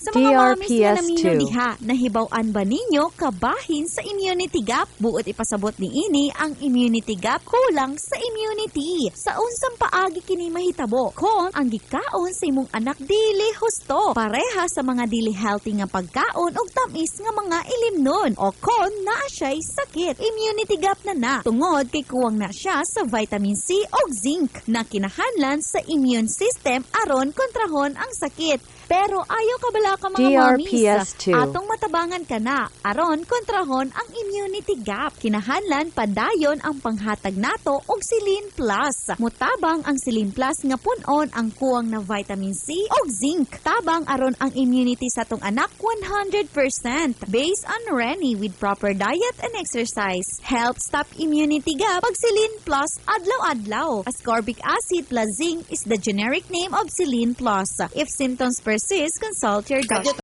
Sa mga mamis nga DRPS2. namino diha, nahibaw-an ba ninyo kabahin sa immunity gap? Buot ipasabot ni ini ang immunity gap kulang sa immunity. Sa unsang paagi kini mahitabo, kon ang gikaon sa imong anak dili husto, pareha sa mga dili healthy nga pagkaon ug tamis nga mga ilimnon, o kon naa siya'y sakit. Immunity gap na tungod kay kuwang na siya sa vitamin C ug zinc na kinahanglan sa immune system aron kontrahon ang sakit. Pero ayaw kabala ka mga mamis, DRPS2. atong matabangan ka na, aron kontrahon ang immunity gap. Kinahanglan padayon ang panghatag nato og Silin Plus. Mutabang ang Silin Plus nga punon ang kuwang na vitamin C ug zinc. Tabang aron ang immunity sa tong anak 100%. Based on Rennie with proper diet and exercise. Help stop immunity gap pag Silin Plus adlaw-adlaw. Ascorbic acid plus zinc is the generic name of Silin Plus. If symptoms persist, consult your doctor.